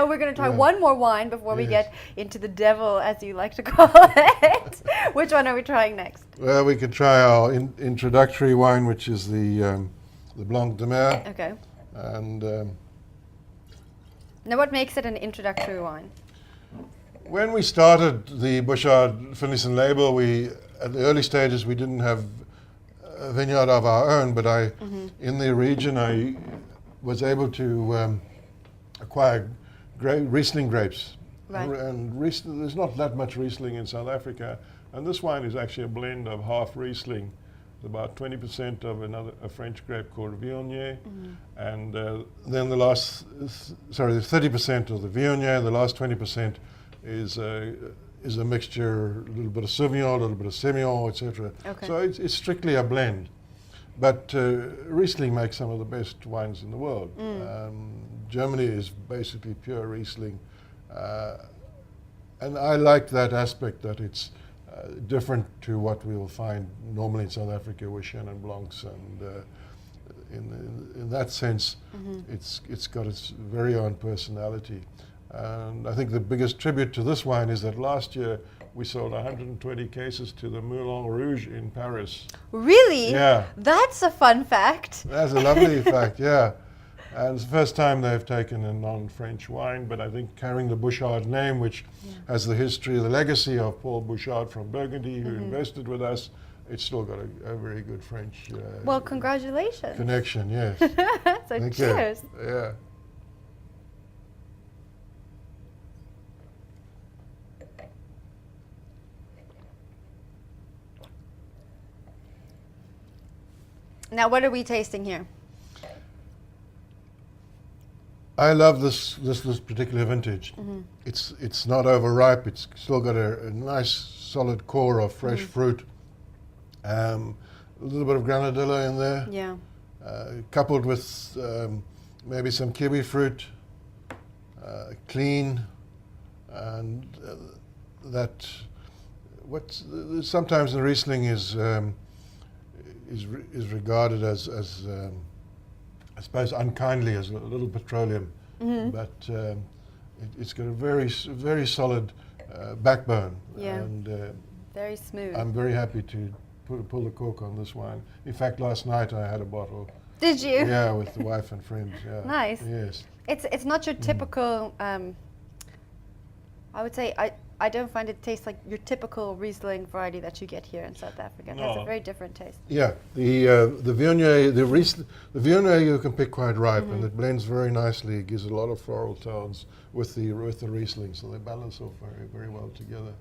we're going to try Yeah. one more wine before we Yes. get into the devil, as you like to call it. Which one are we trying next? Well, we could try our introductory wine, which is the Blanc de Mer. Okay. And Now, what makes it an introductory wine? when we started the Bouchard Finlayson label, at the early stages, we didn't have a vineyard of our own, but in the region, I was able to acquire Riesling grapes. Right. And Riesling, there's not that much Riesling in South Africa, and this wine is actually a blend of half Riesling, about 20% of a French grape called Viognier, and then the 30% of the Viognier, the last 20% is a mixture, a little bit of Sauvignon, a little bit of Semillon, etc. Okay. So it's strictly a blend. But Riesling makes some of the best wines in the world. Germany is basically pure Riesling. And I like that aspect, that it's different to what we will find normally in South Africa with Chenin Blancs. And in that sense, it's got its very own personality. And I think the biggest tribute to this wine is that last year we sold 120 cases to the Moulin Rouge in Paris. Really? Yeah. That's a fun fact. That's a lovely fact, yeah. And it's the first time they've taken a non-French wine, but I think carrying the Bouchard name, which has the history, the legacy of Paul Bouchard from Burgundy, who invested with us, it's still got a very good French Well, congratulations. connection, yes. So Thank cheers. you. Yeah. Now, what are we tasting here? I love this particular vintage. It's not overripe. It's still got a nice solid core of fresh fruit. A little bit of granadilla in there. Yeah. Coupled with maybe some kiwi fruit, clean, and that what sometimes in Riesling is regarded as I suppose unkindly as a little petroleum, but it's got a very solid backbone. Yeah. And Very smooth. I'm very happy to pull the cork on this wine. In fact, last night I had a bottle. Did you? Yeah, with the wife and friends. Yeah. Nice. Yes. It's not your typical. I would say I don't find it taste like your typical Riesling variety that you get here in South Africa. It has a No. very different taste. Yeah, the Viognier, the Viognier you can pick quite ripe, and it blends very nicely. It gives a lot of floral tones with the Riesling, so they balance off very well together.